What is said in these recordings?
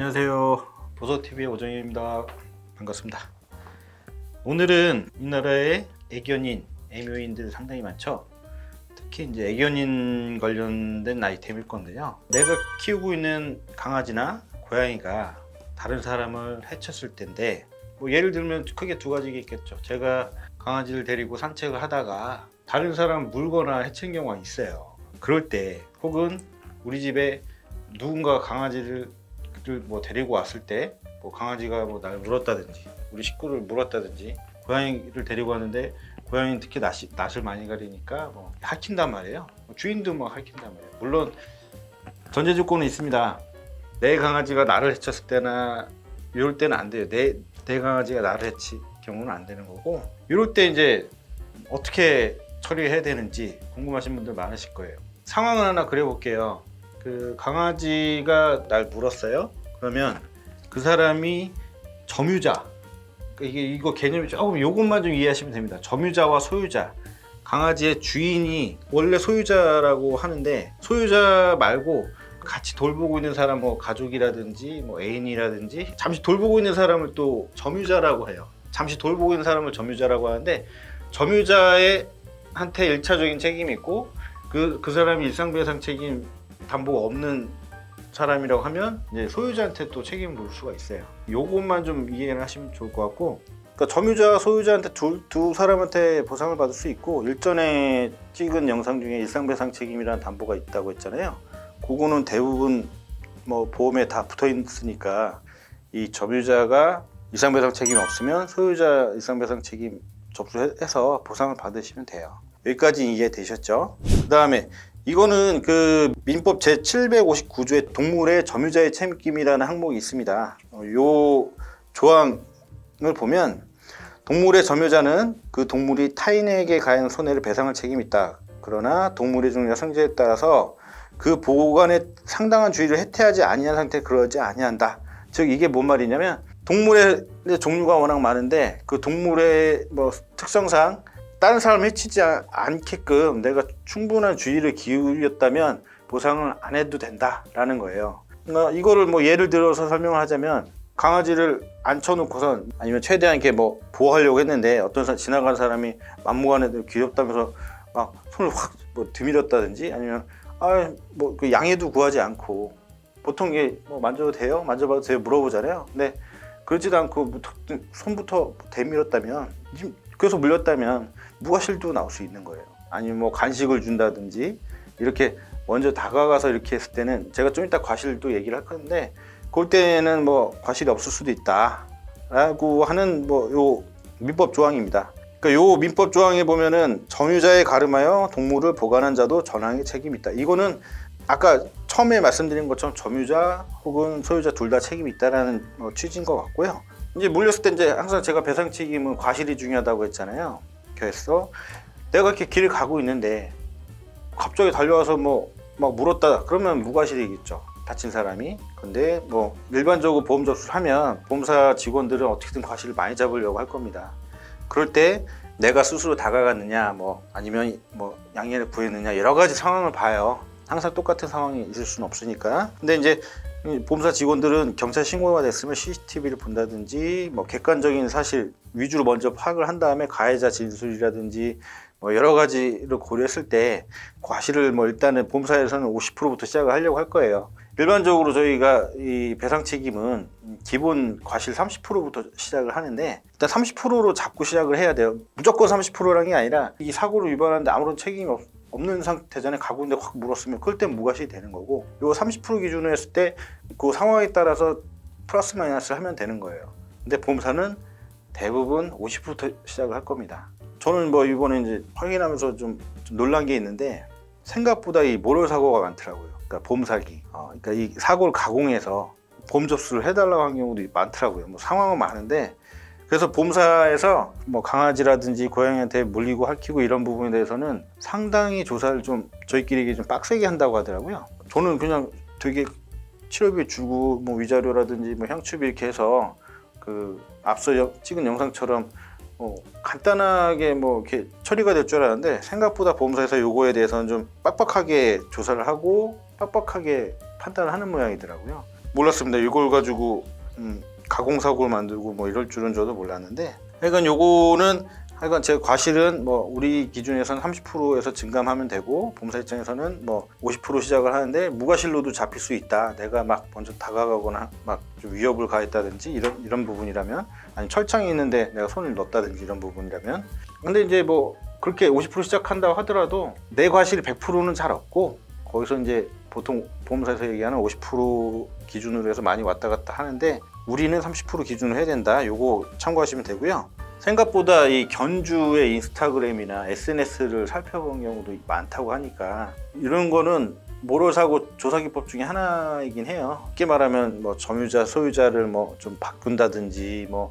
안녕하세요. 보서TV의 오정현입니다. 반갑습니다. 오늘은 이 나라에 애견인, 애묘인들 상당히 많죠. 특히 이제 애견인 관련된 아이템일 건데요. 내가 키우고 있는 강아지나 고양이가 다른 사람을 해쳤을 텐데, 뭐 예를 들면 크게 두 가지가 있겠죠. 제가 강아지를 데리고 산책을 하다가 다른 사람 물거나 해친 경우가 있어요. 그럴 때, 혹은 우리 집에 누군가 강아지를 뭐 데리고 왔을 때, 뭐 강아지가 뭐 날 물었다든지, 우리 식구를 물었다든지, 고양이를 데리고 왔는데 고양이는 특히 낯을 많이 가리니까 뭐 핥힌단 말이에요. 주인도 막 핥힌단 말이에요. 물론 전제 조건은 있습니다. 내 강아지가 나를 해쳤을 때나 이럴 때는 안 돼요. 내 강아지가 나를 해칠 경우는 안 되는 거고, 이럴 때 이제 어떻게 처리해야 되는지 궁금하신 분들 많으실 거예요. 상황을 하나 그려볼게요. 그 강아지가 날 물었어요. 그러면 그 사람이 점유자, 이거 개념이 조금, 요것만 좀 이해하시면 됩니다. 점유자와 소유자, 강아지의 주인이 원래 소유자라고 하는데, 소유자 말고 같이 돌보고 있는 사람, 뭐 가족이라든지 뭐 애인이라든지, 잠시 돌보고 있는 사람을 또 점유자라고 해요. 잠시 돌보고 있는 사람을 점유자라고 하는데, 점유자의 한테 1차적인 책임이 있고, 그 사람이 일상배상 책임 담보가 없는 사람이라고 하면 이제 소유자한테 또 책임을 물 수가 있어요. 요것만 좀 이해를 하시면 좋을 것 같고, 그러니까 점유자와 소유자한테 두 사람한테 보상을 받을 수 있고, 일전에 찍은 영상 중에 일상배상 책임이라는 담보가 있다고 했잖아요. 그거는 대부분 뭐 보험에 다 붙어 있으니까, 이 점유자가 일상배상 책임이 없으면 소유자 일상배상 책임 접수해서 보상을 받으시면 돼요. 여기까지 이해되셨죠? 그 다음에 이거는 그 민법 제759조의 동물의 점유자의 책임이라는 항목이 있습니다. 요 조항을 보면, 동물의 점유자는 그 동물이 타인에게 가한 손해를 배상할 책임이 있다. 그러나 동물의 종류나 성질에 따라서 그 보관에 상당한 주의를 해태하지 아니한 상태에 그러지 아니한다. 즉 이게 뭔 말이냐면, 동물의 종류가 워낙 많은데 그 동물의 뭐 특성상 다른 사람을 해치지 않게끔 내가 충분한 주의를 기울였다면 보상을 안 해도 된다라는 거예요. 이거를 뭐 예를 들어서 설명을 하자면, 강아지를 앉혀놓고선, 아니면 최대한 이렇게 뭐 보호하려고 했는데 어떤 지나가는 사람이 막무가내로 귀엽다면서 막 손을 확 뭐 드밀었다든지, 아니면 뭐 그 양해도 구하지 않고, 보통 이게 뭐 만져도 돼요? 만져봐도 돼요? 물어보잖아요. 근데 그러지도 않고 손부터 대밀었다면, 그래서 물렸다면 무과실도 나올 수 있는 거예요. 아니면 뭐 간식을 준다든지, 이렇게 먼저 다가가서 이렇게 했을 때는, 제가 좀 이따 과실도 얘기를 할 건데, 그럴 때는 뭐 과실이 없을 수도 있다 라고 하는 뭐 요 민법 조항입니다. 그러니까 요 민법 조항에 보면은, 점유자에 가름하여 동물을 보관한 자도 전항의 책임이 있다. 이거는 아까 처음에 말씀드린 것처럼 점유자 혹은 소유자 둘 다 책임이 있다라는 취지인 것 같고요. 이제 물렸을 때 이제 항상 제가 배상 책임은 과실이 중요하다고 했잖아요. 그래서 내가 이렇게 길을 가고 있는데 갑자기 달려와서 뭐 막 물었다 그러면 무과실이겠죠, 다친 사람이. 근데 뭐 일반적으로 보험 접수를 하면 보험사 직원들은 어떻게든 과실을 많이 잡으려고 할 겁니다. 그럴 때 내가 스스로 다가갔느냐, 뭐 아니면 뭐 양해를 구했느냐, 여러 가지 상황을 봐요. 항상 똑같은 상황이 있을 수는 없으니까. 근데 이제 보험사 직원들은 경찰 신고가 됐으면 CCTV를 본다든지, 뭐 객관적인 사실 위주로 먼저 파악을 한 다음에 가해자 진술이라든지 뭐 여러 가지를 고려했을 때 과실을 뭐 일단은 보험사에서는 50%부터 시작을 하려고 할 거예요. 일반적으로 저희가 이 배상 책임은 기본 과실 30%부터 시작을 하는데, 일단 30%로 잡고 시작을 해야 돼요. 무조건 30%라는 게 아니라, 이 사고를 위반하는데 아무런 책임이 없는 상태전에 가고 있는데 확 물었으면 그럴 땐 무과실이 되는 거고, 요 30% 기준으로 했을 때 그 상황에 따라서 플러스 마이너스를 하면 되는 거예요. 근데 보험사는 대부분 50%부터 시작을 할 겁니다. 저는 뭐 이번에 이제 확인하면서 좀 놀란 게 있는데, 생각보다 이 모럴 사고가 많더라고요. 그러니까 보험 사기. 그러니까 이 사고를 가공해서 보험 접수를 해달라고 한 경우도 많더라고요. 뭐 상황은 많은데, 그래서 보험사에서 뭐 강아지라든지 고양이한테 물리고 핥히고 이런 부분에 대해서는 상당히 조사를 좀 저희끼리 좀 빡세게 한다고 하더라고요. 저는 그냥 되게 치료비 주고 뭐 위자료라든지 뭐 향초비 이렇게 해서 그 앞서 찍은 영상처럼 간단하게 뭐 이렇게 처리가 될 줄 알았는데, 생각보다 보험사에서 요거에 대해서는 좀 빡빡하게 조사를 하고 빡빡하게 판단을 하는 모양이더라고요. 몰랐습니다. 이걸 가지고 가공사고를 만들고 뭐 이럴 줄은 저도 몰랐는데, 하여간 요거는 하여간 제 과실은 뭐 우리 기준에서는 30%에서 증감하면 되고, 보험사 입장에서는 뭐 50% 시작을 하는데 무과실로도 잡힐 수 있다. 내가 막 먼저 다가가거나 막 좀 위협을 가했다든지 이런 부분이라면, 아니 철창이 있는데 내가 손을 넣었다든지 이런 부분이라면. 근데 이제 뭐 그렇게 50% 시작한다고 하더라도 내 과실이 100%는 잘 없고, 거기서 이제 보통 보험사에서 얘기하는 50% 기준으로 해서 많이 왔다 갔다 하는데, 우리는 30% 기준으로 해야 된다. 요거 참고하시면 되고요. 생각보다 이 견주의 인스타그램이나 SNS를 살펴본 경우도 많다고 하니까, 이런 거는 모럴사고 조사기법 중에 하나이긴 해요. 쉽게 말하면 뭐 점유자 소유자를 뭐 좀 바꾼다든지, 뭐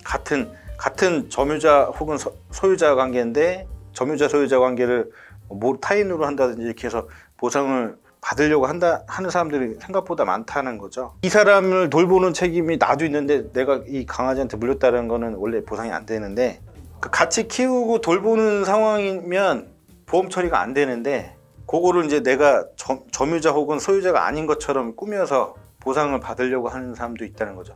같은 점유자 혹은 소유자 관계인데 점유자 소유자 관계를 뭐 타인으로 한다든지 이렇게 해서 보상을 받으려고 하는 사람들이 생각보다 많다는 거죠. 이 사람을 돌보는 책임이 나도 있는데 내가 이 강아지한테 물렸다는 거는 원래 보상이 안 되는데, 같이 키우고 돌보는 상황이면 보험 처리가 안 되는데, 그거를 이제 내가 점유자 혹은 소유자가 아닌 것처럼 꾸며서 보상을 받으려고 하는 사람도 있다는 거죠.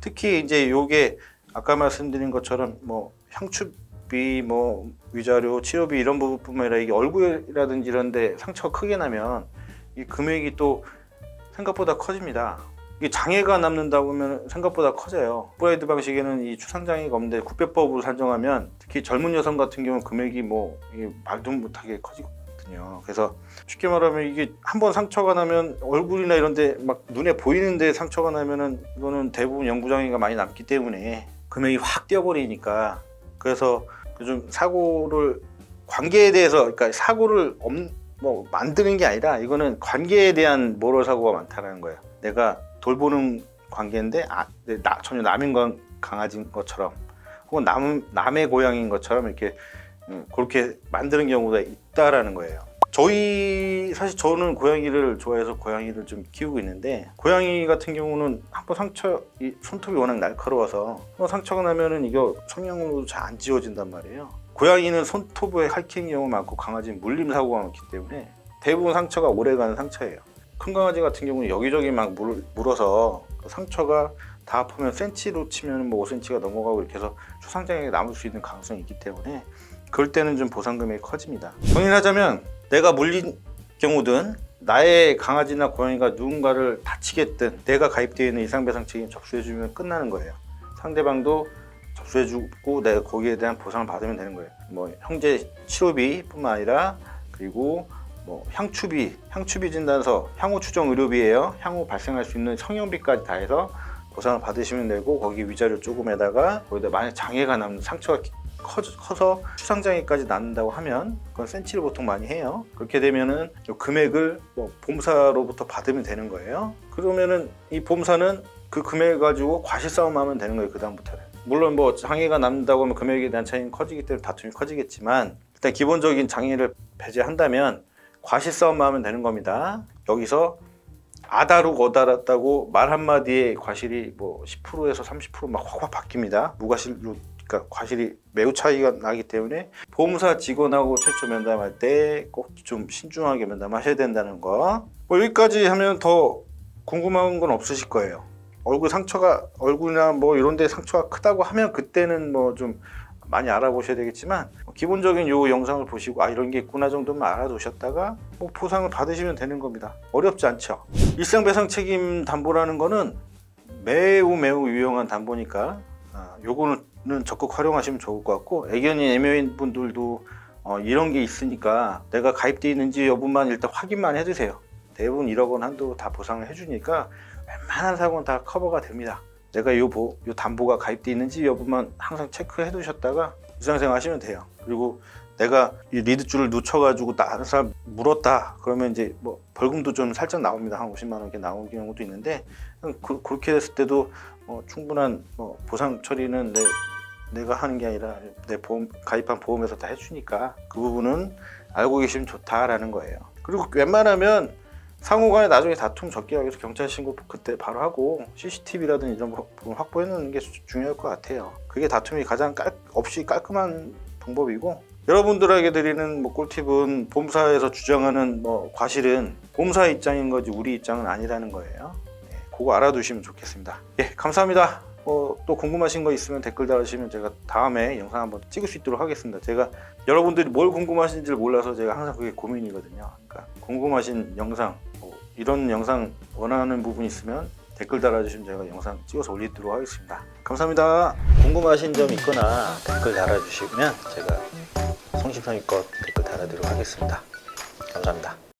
특히 이제 요게 아까 말씀드린 것처럼 뭐 향축비, 뭐 위자료, 치료비 이런 부분뿐만 아니라 이게 얼굴이라든지 이런 데 상처가 크게 나면 이 금액이 또 생각보다 커집니다. 이게 장애가 남는다고 하면 생각보다 커져요. 프라이드 방식에는 이 추상장애가 없는데 국배법으로 산정하면 특히 젊은 여성 같은 경우는 금액이 뭐 이게 말도 못하게 커지거든요. 그래서 쉽게 말하면 이게 한번 상처가 나면 얼굴이나 이런 데 막 눈에 보이는데 상처가 나면은 이거는 대부분 영구장애가 많이 남기 때문에 금액이 확 뛰어버리니까, 그래서 좀 사고를 관계에 대해서, 그러니까 사고를 뭐 만드는 게 아니라 이거는 관계에 대한 모럴 사고가 많다는 거예요. 내가 돌보는 관계인데 전혀 남인 강아지인 것처럼 혹은 남의 고양이인 것처럼 이렇게 그렇게 만드는 경우가 있다라는 거예요. 사실 저는 고양이를 좋아해서 고양이를 좀 키우고 있는데, 고양이 같은 경우는 한번 손톱이 워낙 날카로워서 한번 상처가 나면은 이거 성형으로도 잘 안 지워진단 말이에요. 고양이는 손톱에 핥히는 경우가 많고 강아지는 물림 사고가 많기 때문에 대부분 상처가 오래가는 상처예요. 큰 강아지 같은 경우는 여기저기 막 물어서 그 상처가 다 아프면 센치로 치면 뭐 5cm가 넘어가고 이렇게 해서 추상장애가 남을 수 있는 가능성이 있기 때문에 그럴 때는 좀 보상금액이 커집니다. 정리하자면, 내가 물린 경우든 나의 강아지나 고양이가 누군가를 다치겠든 내가 가입되어 있는 이상배상 책임 접수해주면 끝나는 거예요. 상대방도 접수해주고 내가 거기에 대한 보상을 받으면 되는 거예요. 뭐 형제 치료비뿐만 아니라, 그리고 뭐 향추비 진단서, 향후 추정 의료비예요. 향후 발생할 수 있는 성형비까지 다 해서 보상을 받으시면 되고, 거기 위자료 조금에다가 거기다 만약 장애가 남는 상처가 커서 추상장애까지 낳는다고 하면 그건 센치를 보통 많이 해요. 그렇게 되면은 이 금액을 뭐 보험사로부터 받으면 되는 거예요. 그러면은 이 보험사는 그 금액 가지고 과실 싸움하면 되는 거예요. 그 다음부터는 물론 뭐 장애가 남는다고 하면 금액에 대한 차이는 커지기 때문에 다툼이 커지겠지만, 일단 기본적인 장애를 배제한다면 과실 싸움만 하면 되는 겁니다. 여기서 아다룩 어다랐다고 말 한마디에 과실이 뭐 10%에서 30% 막 확확 바뀝니다. 무과실로, 그러니까 과실이 매우 차이가 나기 때문에 보험사 직원하고 최초 면담할 때 꼭 좀 신중하게 면담하셔야 된다는 거. 뭐 여기까지 하면 더 궁금한 건 없으실 거예요. 얼굴이나 뭐 이런 데 상처가 크다고 하면 그때는 뭐 좀 많이 알아보셔야 되겠지만, 기본적인 요 영상을 보시고 이런 게 있구나 정도만 알아두셨다가 뭐 보상을 받으시면 되는 겁니다. 어렵지 않죠. 일상배상 책임 담보라는 거는 매우 유용한 담보니까 요거는 적극 활용하시면 좋을 것 같고, 애견인 애묘인 분들도 이런 게 있으니까 내가 가입되어 있는지 여부만 일단 확인만 해주세요. 대부분 1억 원 한도 다 보상을 해주니까 웬만한 사고는 다 커버가 됩니다. 내가 요 담보가 가입되어 있는지 여부만 항상 체크해 두셨다가 일상생활 하시면 돼요. 그리고 내가 이 리드줄을 놓쳐가지고 다른 사람 물었다 그러면 이제 뭐 벌금도 좀 살짝 나옵니다. 한 50만 원 이렇게 나오는 경우도 있는데, 그렇게 됐을 때도 충분한 보상 처리는 내가 하는 게 아니라 내 가입한 보험에서 다 해주니까 그 부분은 알고 계시면 좋다라는 거예요. 그리고 웬만하면 상호간에 나중에 다툼 적게 하기 위해서 경찰 신고 그때 바로 하고 CCTV라든지 이런 부분 확보해 놓는 게 중요할 것 같아요. 그게 다툼이 가장 없이 깔끔한 방법이고, 여러분들에게 드리는 꿀팁은 보험사에서 주장하는 과실은 보험사 입장인 거지 우리 입장은 아니라는 거예요. 그거 알아두시면 좋겠습니다. 예, 감사합니다. 또 궁금하신 거 있으면 댓글 달아주시면 제가 다음에 영상 한번 찍을 수 있도록 하겠습니다. 제가 여러분들이 뭘 궁금하신지 몰라서 제가 항상 그게 고민이거든요. 그러니까 궁금하신 영상, 이런 영상 원하는 부분 있으면 댓글 달아주시면 제가 영상 찍어서 올리도록 하겠습니다. 감사합니다. 궁금하신 점 있거나 댓글 달아주시면 제가 성심성의껏 댓글 달아드리도록 하겠습니다. 감사합니다.